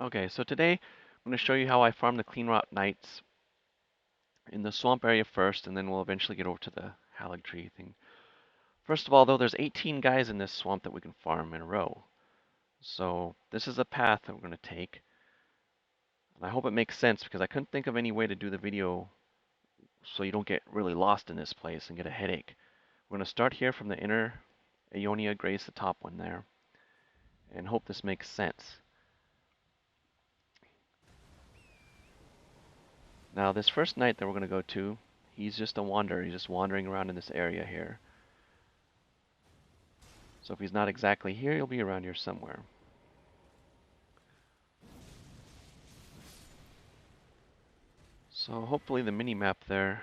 Okay, so today I'm going to show you how I farm the Cleanrot Knights in the swamp area first, and then we'll eventually get over to the Haligtree thing. First of all, though, there's 18 guys in this swamp that we can farm in a row. So this is a path that we're going to take. And I hope it makes sense because I couldn't think of any way to do the video so you don't get really lost in this place and get a headache. We're going to start here from the inner Ionia Grace, the top one there, and hope this makes sense. Now, this first knight that we're going to go to, he's just a wanderer. He's just wandering around in this area here. So if he's not exactly here, he'll be around here somewhere. So hopefully the mini-map there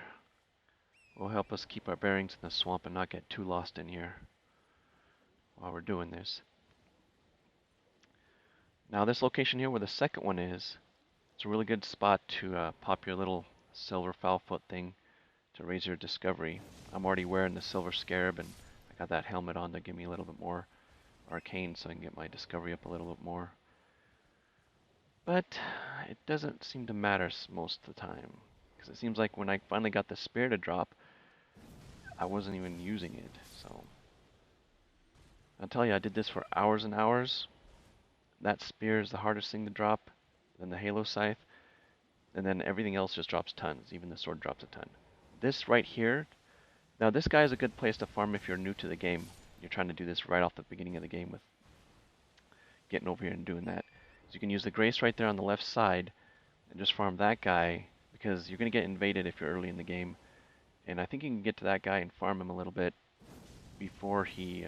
will help us keep our bearings in the swamp and not get too lost in here while we're doing this. Now this location here where the second one is, it's a really good spot to pop your little silver foul-foot thing to raise your discovery. I'm already wearing the silver scarab and I got that helmet on to give me a little bit more arcane so I can get my discovery up a little bit more. But it doesn't seem to matter most of the time, because it seems like when I finally got the spear to drop, I wasn't even using it. So I'll tell you, I did this for hours and hours. That spear is the hardest thing to drop, then the Halo Scythe, and then everything else just drops tons. Even the sword drops a ton. This right here, now this guy is a good place to farm if you're new to the game. You're trying to do this right off the beginning of the game with getting over here and doing that. So you can use the Grace right there on the left side and just farm that guy, because you're going to get invaded if you're early in the game. And I think you can get to that guy and farm him a little bit before he,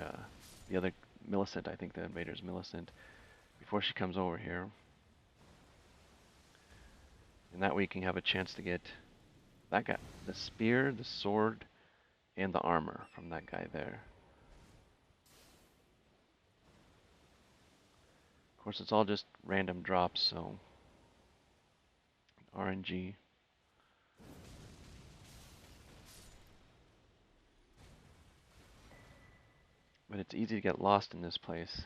the other Millicent, I think the invader's Millicent, before she comes over here. And that way you can have a chance to get that guy, the spear, the sword, and the armor from that guy there. Of course, it's all just random drops, so RNG. But it's easy to get lost in this place.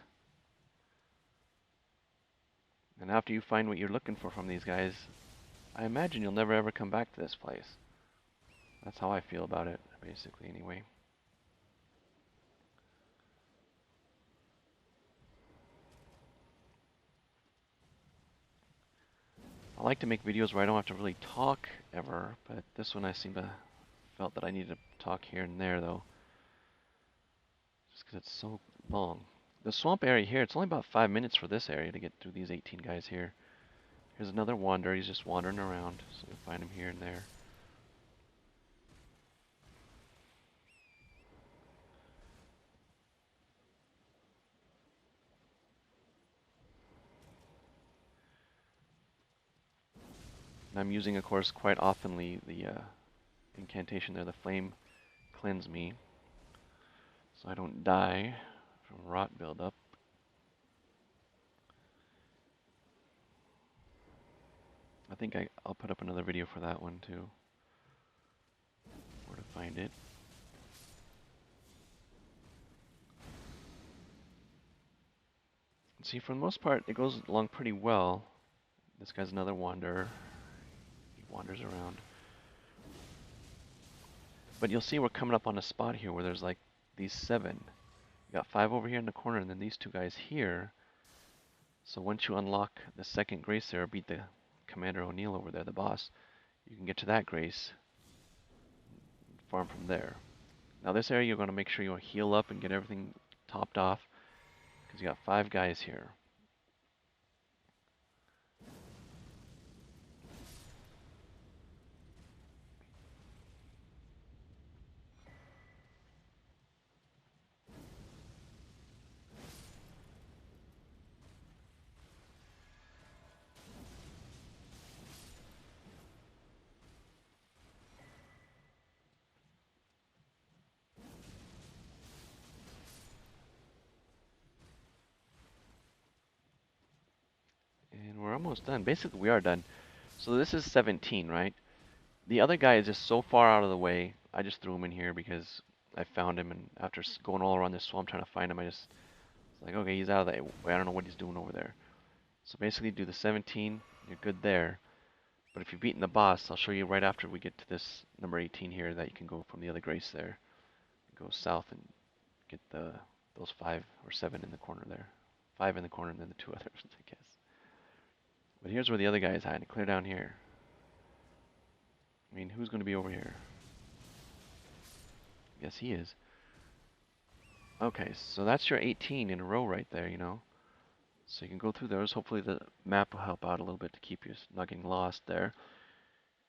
And after you find what you're looking for from these guys, I imagine you'll never ever come back to this place. That's how I feel about it, basically, anyway. I like to make videos where I don't have to really talk ever, but this one I felt that I needed to talk here and there, though. Just because it's so long. The swamp area here, it's only about 5 minutes for this area to get through these 18 guys here. Here's another wanderer, he's just wandering around, so you'll find him here and there. And I'm using, of course, quite oftenly the incantation there, the flame cleanse me, so I don't die from rot buildup. I think I'll put up another video for that one too, where to find it. See, for the most part, it goes along pretty well. This guy's another wanderer. He wanders around. But you'll see we're coming up on a spot here where there's like these 7. You got 5 over here in the corner and then these 2 guys here. So once you unlock the second grace there, or beat the Commander O'Neill over there, the boss, you can get to that grace and farm from there. Now this area you're going to make sure you heal up and get everything topped off, because you got 5 guys here. And we're almost done. Basically, we are done. So this is 17, right? The other guy is just so far out of the way. I just threw him in here because I found him, and after going all around this swamp trying to find him, I just was like, okay, he's out of the way. I don't know what he's doing over there. So basically do the 17, you're good there. But if you've beaten the boss, I'll show you right after we get to this number 18 here that you can go from the other grace there. Go south and get those 5 or 7 in the corner there. 5 in the corner and then the 2 others, I guess. But here's where the other guy is hiding. Clear down here. I mean, who's going to be over here? Yes, he is. Okay, so that's your 18 in a row right there, you know. So you can go through those. Hopefully the map will help out a little bit to keep you not getting lost there.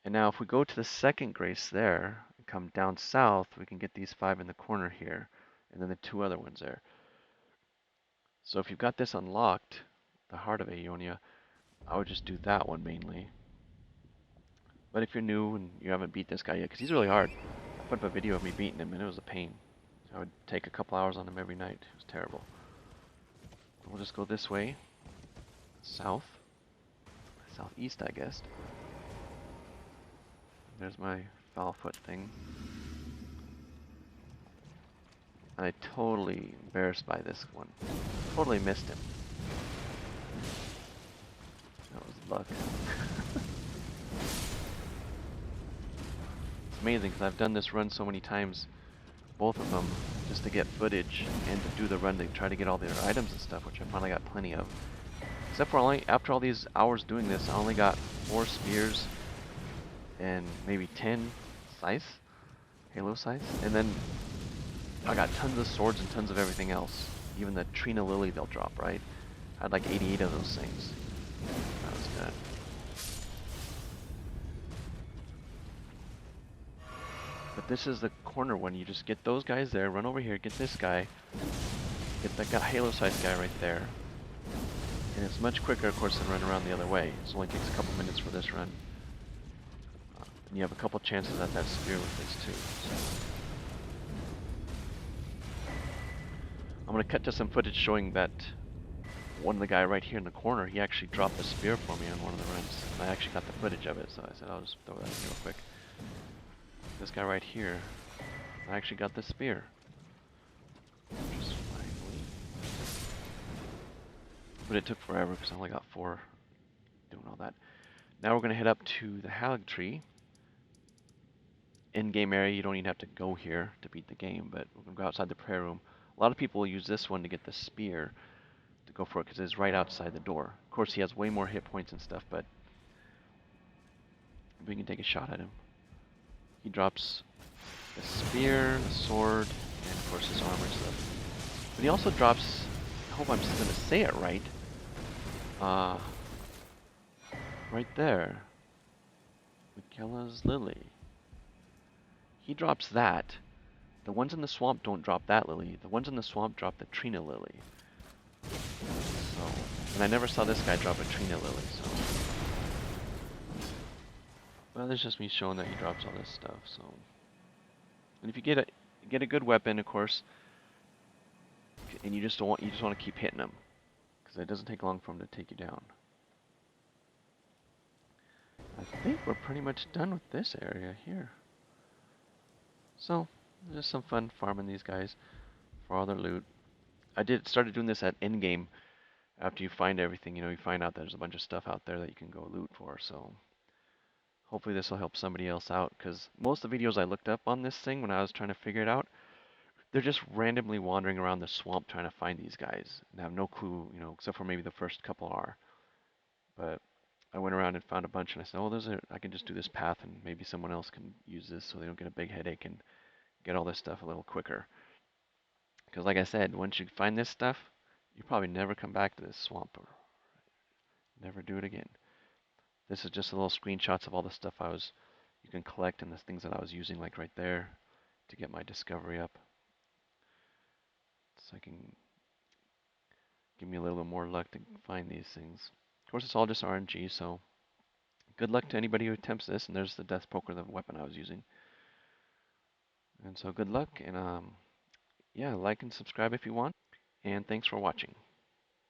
And now if we go to the second grace there, and come down south, we can get these 5 in the corner here, and then the 2 other ones there. So if you've got this unlocked, the Heart of Aeonia, I would just do that one mainly. But if you're new and you haven't beat this guy yet, because he's really hard, I put up a video of me beating him, and it was a pain. I would take a couple hours on him every night. It was terrible. We'll just go this way, south, southeast, I guess. There's my foul foot thing. I totally embarrassed by this one. Totally missed him. That was luck. It's amazing because I've done this run so many times, both of them, just to get footage and to do the run to try to get all their items and stuff, which I finally got plenty of. Except for after all these hours doing this, I only got 4 spears and maybe 10 scythes, halo scythes, and then I got tons of swords and tons of everything else. Even the Trina lily they'll drop, right? I had like 88 of those things. That was good. But this is the corner one. You just get those guys there, run over here, get this guy, get that halo scythe guy right there. And it's much quicker, of course, than running around the other way. It only takes a couple minutes for this run. And you have a couple chances at that spear with this too. So. I'm going to cut to some footage showing that one of the guy right here in the corner, he actually dropped the spear for me on one of the runs. And I actually got the footage of it, so I said I'll just throw that in real quick. This guy right here, I actually got the spear. Just finally. But it took forever because I only got 4 doing all that. Now we're going to head up to the Haligtree. In-game area, you don't even have to go here to beat the game, but we're going to go outside the prayer room. A lot of people will use this one to get the spear to go for it because it's right outside the door. Of course, he has way more hit points and stuff, but we can take a shot at him. He drops the spear, the sword, and of course his armor stuff. But he also drops, I hope I'm just going to say it right, right there, Miquella's lily. He drops that. The ones in the swamp don't drop that lily. The ones in the swamp drop the Trina lily. So, and I never saw this guy drop a Trina lily, so. Well, there's just me showing that he drops all this stuff, so. And if you get a good weapon, of course, and you just want to keep hitting him, because it doesn't take long for him to take you down. I think we're pretty much done with this area here. So, just some fun farming these guys for all their loot. I started doing this at end game. After you find everything, you know, you find out there's a bunch of stuff out there that you can go loot for. So hopefully this will help somebody else out, because most of the videos I looked up on this thing when I was trying to figure it out, they're just randomly wandering around the swamp trying to find these guys and have no clue, you know, except for maybe the first couple are. But I went around and found a bunch, and I said, oh, I can just do this path, and maybe someone else can use this so they don't get a big headache and get all this stuff a little quicker. Because like I said, once you find this stuff, you probably never come back to this swamp or never do it again. This is just a little screenshots of all the stuff you can collect, and the things that I was using, like right there, to get my discovery up. So I can give me a little bit more luck to find these things. Of course, it's all just RNG, so good luck to anybody who attempts this. And there's the death poker, the weapon I was using. And so good luck, and yeah, like and subscribe if you want. And thanks for watching.